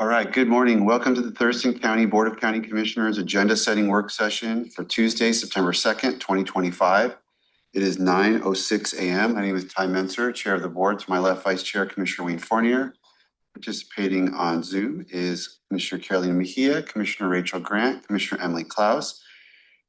All right, good morning. Welcome to the Thurston County Board of County Commissioners Agenda Setting Work Session for Tuesday, September 2nd, 2025. It is 9:06 a.m. My name is Ty Menser, Chair of the Board. To my left, Vice Chair Commissioner Wayne Fournier. Participating on Zoom is Commissioner Carolina Mejia, Commissioner Rachel Grant, Commissioner Emily Klaus,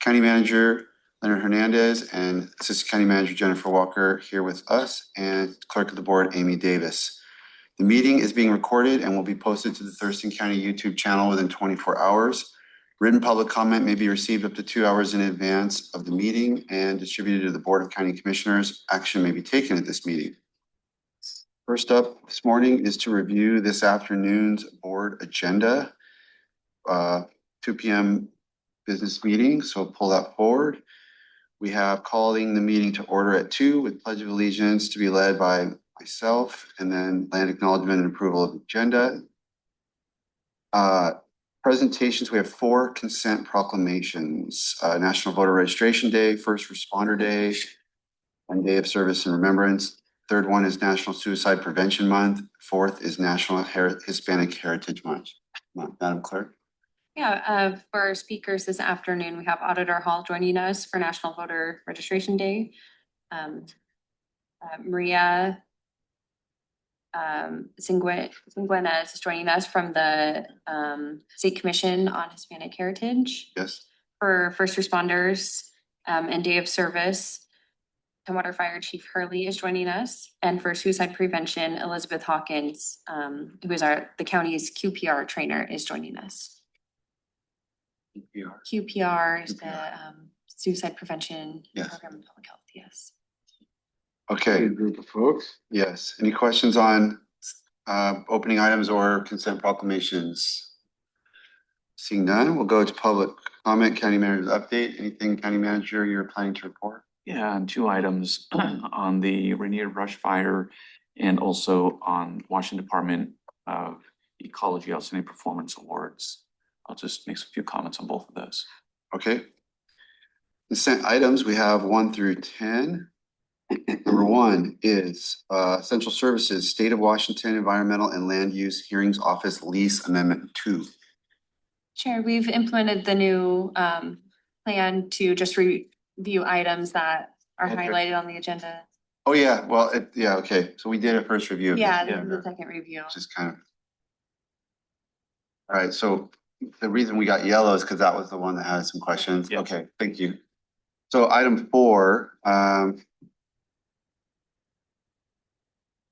County Manager Leonard Hernandez, and Assistant County Manager Jennifer Walker here with us, and Clerk of the Board Amy Davis. The meeting is being recorded and will be posted to the Thurston County YouTube channel within 24 hours. Written public comment may be received up to 2 hours in advance of the meeting and distributed to the Board of County Commissioners. Action may be taken at this meeting. First up this morning is to review this afternoon's board agenda. 2 p.m. business meeting, so pull that forward. We have calling the meeting to order at 2 with Pledge of Allegiance to be led by myself, and then land acknowledgement and approval of the agenda. Presentations, we have 4 consent proclamations. National Voter Registration Day, First Responder Day, and Day of Service and Remembrance. Third one is National Suicide Prevention Month. Fourth is National Hispanic Heritage Month. Madam Clerk. Yeah, for our speakers this afternoon, we have Auditor Hall joining us for National Voter Registration Day. Maria Singuena is joining us from the State Commission on Hispanic Heritage. Yes. For first responders and Day of Service, Tumwater Fire Chief Hurley is joining us. And for suicide prevention, Elizabeth Hawkins, who is the county's QPR trainer, is joining us. QPR is the suicide prevention program in public health. Yes. Okay. Group of folks. Yes. Any questions on opening items or consent proclamations? Seeing none, we'll go to public comment. County Manager's update. Anything, County Manager, you're planning to report? Yeah, and 2 items on the Rainier Brush Fire and also on Washington Department of Ecology Outstanding Performance Awards. I'll just make a few comments on both of those. Okay. Consent items, we have 1 through 10. Number 1 is Essential Services, State of Washington Environmental and Land Use Hearings Office Lease Amendment 2. Chair, we've implemented the new plan to just review items that are highlighted on the agenda. Oh yeah, well, yeah, okay. So we did a first review. Yeah, this is the second review. Just kind of. All right, so the reason we got yellow is because that was the one that had some questions. Yep. Okay, thank you. So item 4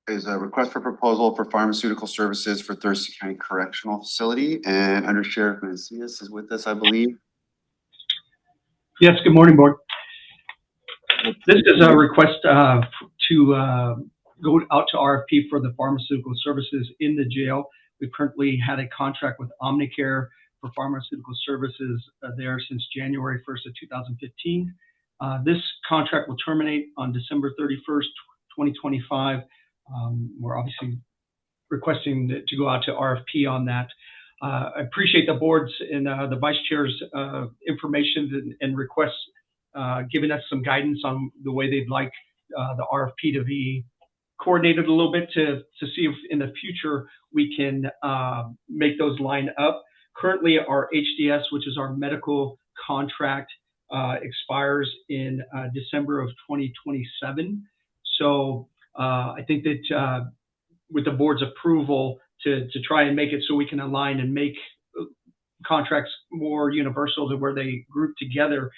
is a request for proposal for pharmaceutical services for Thurston County Correctional Facility, and Under Sheriff Macias is with us, I believe. Yes, good morning, Board. This is a request to go out to RFP for the pharmaceutical services in the jail. We've currently had a contract with Omnicare for pharmaceutical services there since January 1st of 2015. This contract will terminate on December 31st, 2025. We're obviously requesting to go out to RFP on that. I appreciate the board's and the vice chair's information and requests, giving us some guidance on the way they'd like the RFP to be coordinated a little bit to see if in the future we can make those line up. Currently, our HDS, which is our medical contract, expires in December of 2027. So I think that with the board's approval to try and make it so we can align and make contracts more universal to where they group together,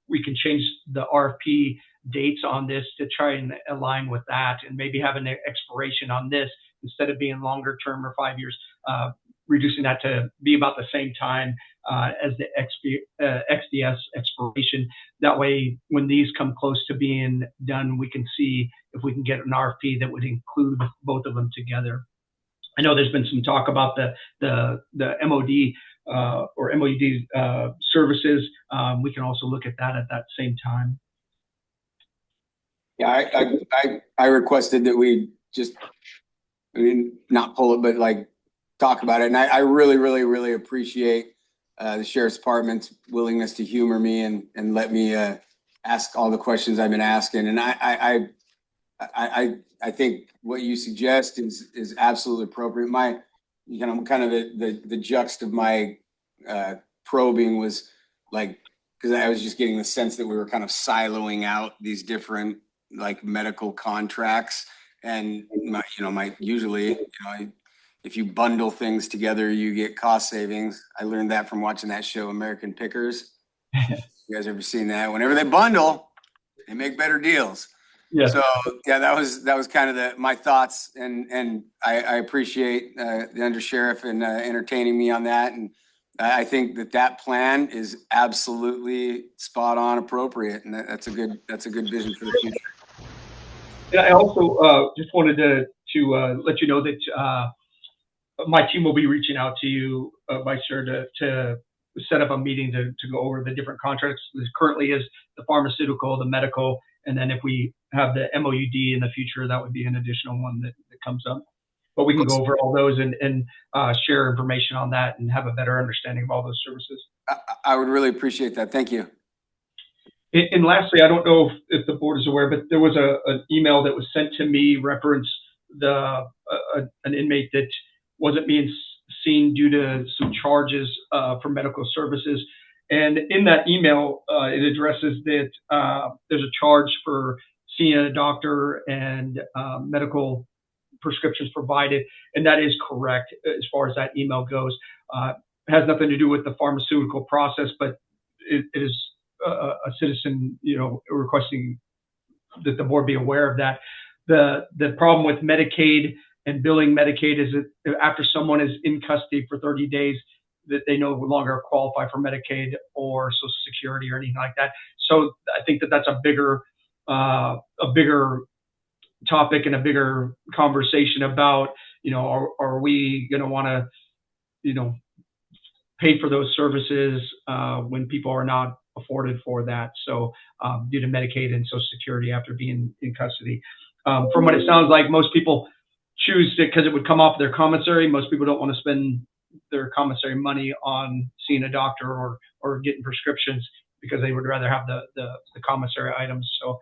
we can change the RFP dates on this to try and align with that, and maybe have an expiration on this instead of being longer term or 5 years, reducing that to be about the same time as the XDS expiration. That way, when these come close to being done, we can see if we can get an RFP that would include both of them together. I know there's been some talk about the MOD or MOD services. We can also look at that same time. Yeah, I requested that we just, not pull it, but like talk about it. And I really appreciate the Sheriff's Department's willingness to humor me and let me ask all the questions I've been asking. And I think what you suggest is absolutely appropriate. kind of the juxt of my probing was like, because I was just getting the sense that we were kind of siloing out these different like medical contracts, and usually, if you bundle things together, you get cost savings. I learned that from watching that show, American Pickers. You guys ever seen that? Whenever they bundle, they make better deals. Yeah. So yeah, that was kind of my thoughts, and I appreciate the undersheriff and entertaining me on that, and I think that plan is absolutely spot on, appropriate, and that's a good vision for the future. And I also just wanted to let you know that my team will be reaching out to you, Vice Chair, to set up a meeting to go over the different contracts. This currently is the pharmaceutical, the medical, and then if we have the MOUD in the future, that would be an additional one that comes up. But we can go over all those and share information on that and have a better understanding of all those services. I would really appreciate that. Thank you. And lastly, I don't know if the board is aware, but there was an email that was sent to me reference an inmate that wasn't being seen due to some charges for medical services. And in that email, it addresses that there's a charge for seeing a doctor and medical prescriptions provided, and that is correct as far as that email goes. It has nothing to do with the pharmaceutical process, but it is a citizen, requesting that the board be aware of that. The problem with Medicaid and billing Medicaid is that after someone is in custody for 30 days, that they no longer qualify for Medicaid or Social Security or anything like that. So I think that that's a bigger topic and a bigger conversation about, are we going to want to, pay for those services when people are not afforded for that. So due to Medicaid and Social Security after being in custody. From what it sounds like, most people choose it because it would come off their commissary. Most people don't want to spend their commissary money on seeing a doctor or getting prescriptions because they would rather have the commissary items. So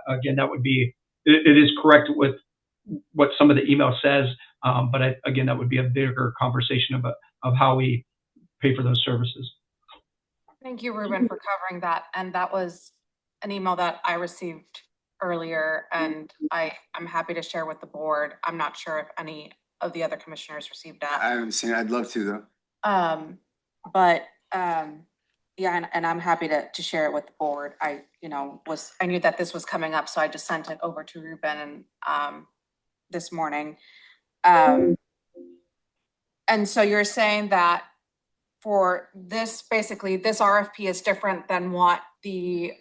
again, that would be, it is correct with what some of the email says, but again, that would be a bigger conversation of how we pay for those services. Thank you, Ruben, for covering that. And that was an email that I received earlier, and I'm happy to share with the board. I'm not sure if any of the other commissioners received that. I haven't seen it. I'd love to though. Yeah, and I'm happy to share it with the board. I knew that this was coming up, so I just sent it over to Ruben this morning. And so you're saying that for this, basically, this RFP is different than what the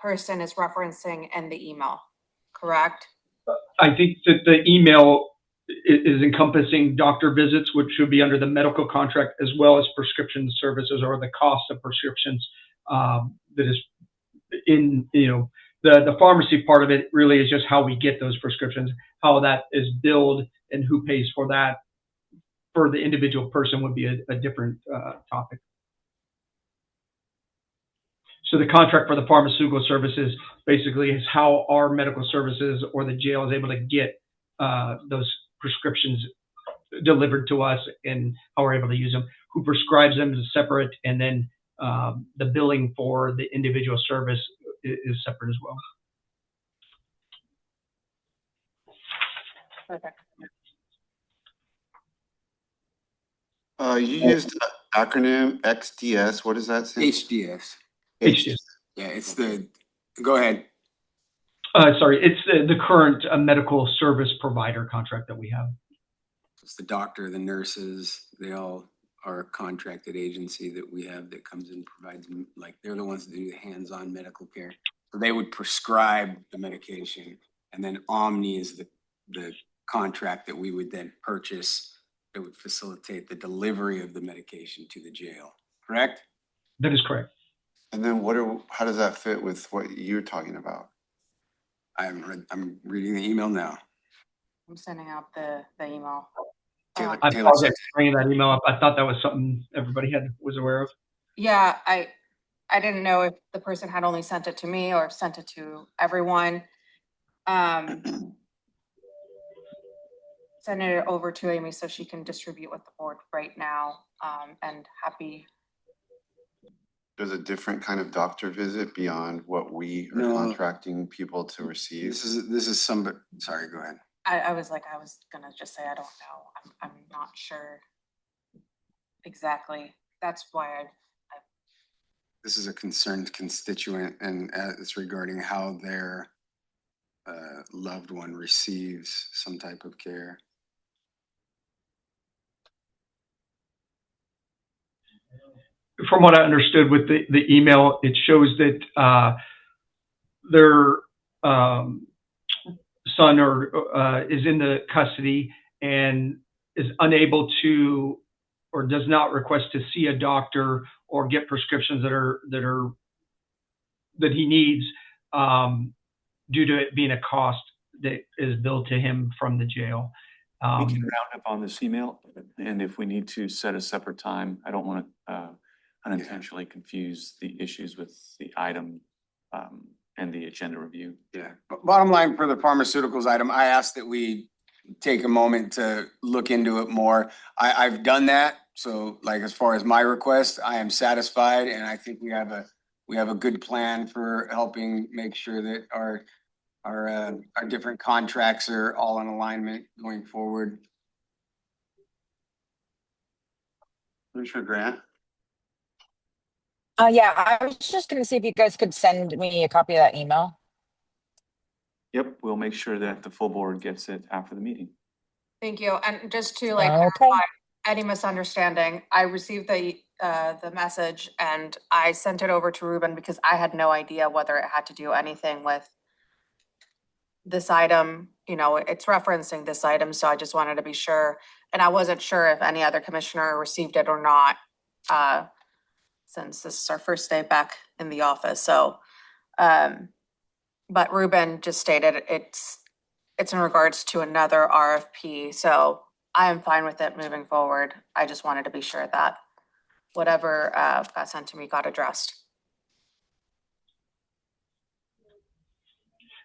person is referencing in the email, correct? I think that the email is encompassing doctor visits, which should be under the medical contract, as well as prescription services or the cost of prescriptions. That is in, the pharmacy part of it really is just how we get those prescriptions, how that is billed and who pays for that. For the individual person would be a different topic. So the contract for the pharmaceutical services basically is how our medical services or the jail is able to get those prescriptions delivered to us and how we're able to use them. Who prescribes them is separate, and then the billing for the individual service is separate as well. Perfect. You used the acronym XDS. What does that stand? HDS. HDS. Yeah, it's go ahead. Sorry, it's the current medical service provider contract that we have. It's the doctor, the nurses, they all are a contracted agency that we have that comes in and provides, like, they're the ones that do the hands-on medical care. So they would prescribe the medication, and then Omni is the contract that we would then purchase that would facilitate the delivery of the medication to the jail, correct? That is correct. And then how does that fit with what you're talking about? I'm reading the email now. I'm sending out the email. Taylor I said- apologize for bringing that email up. I thought that was something everybody was aware of. Yeah, I didn't know if the person had only sent it to me or sent it to everyone. So sending it over to Amy so she can distribute with the board right now, and happy. There's a different kind of doctor visit beyond what we are No. contracting people to receive. This is somebody, sorry, go ahead. I was gonna just say, I don't know. I'm not sure exactly. That's why This is a concerned constituent and it's regarding how their loved one receives some type of care. From what I understood with the email, it shows that their son is in the custody and is unable to or does not request to see a doctor or get prescriptions that he needs due to it being a cost that is billed to him from the jail. We can round up on this email, and if we need to set a separate time, I don't want to unintentionally confuse the issues with the item and the agenda review. Yeah, but bottom line for the pharmaceuticals item, I asked that we take a moment to look into it more. I've done that, so like as far as my request, I am satisfied, and I think we have a good plan for helping make sure that our different contracts are all in alignment going forward. Commissioner Grant? Yeah, I was just gonna see if you guys could send me a copy of that email. Yep, we'll make sure that the full board gets it after the meeting. thank you. And just to Okay. clarify any misunderstanding, I received the message and I sent it over to Ruben because I had no idea whether it had to do anything with this item. It's referencing this item, so I just wanted to be sure. And I wasn't sure if any other commissioner received it or not, since this is our first day back in the office. So, but Ruben just stated it's in regards to another RFP. So I am fine with it moving forward. I just wanted to be sure that whatever got sent to me got addressed.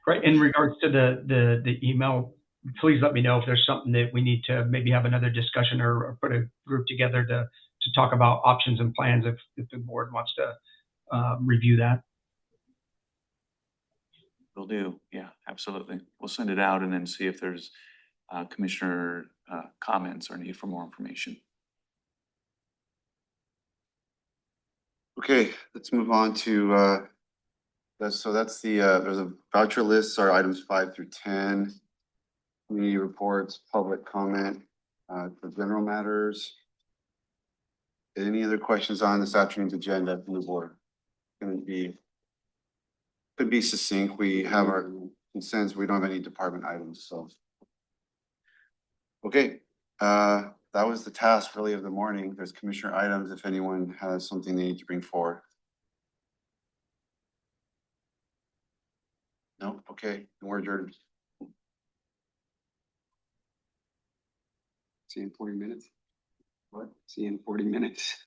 Right. In regards to the email, please let me know if there's something that we need to maybe have another discussion or put a group together to talk about options and plans if the board wants to review that. Will do. Yeah, absolutely. We'll send it out and then see if there's commissioner comments or need for more information. Okay, let's move on to that's the there's a voucher list, are items 5 through 10. Community reports, public comment for general matters. Any other questions on this afternoon's agenda from the board? Could be succinct. We have our consents. We don't have any department items, so. Okay, that was the task really of the morning. There's commissioner items if anyone has something they need to bring forward. No? Okay, then we're adjourned. See you in 40 minutes. What? See you in 40 minutes.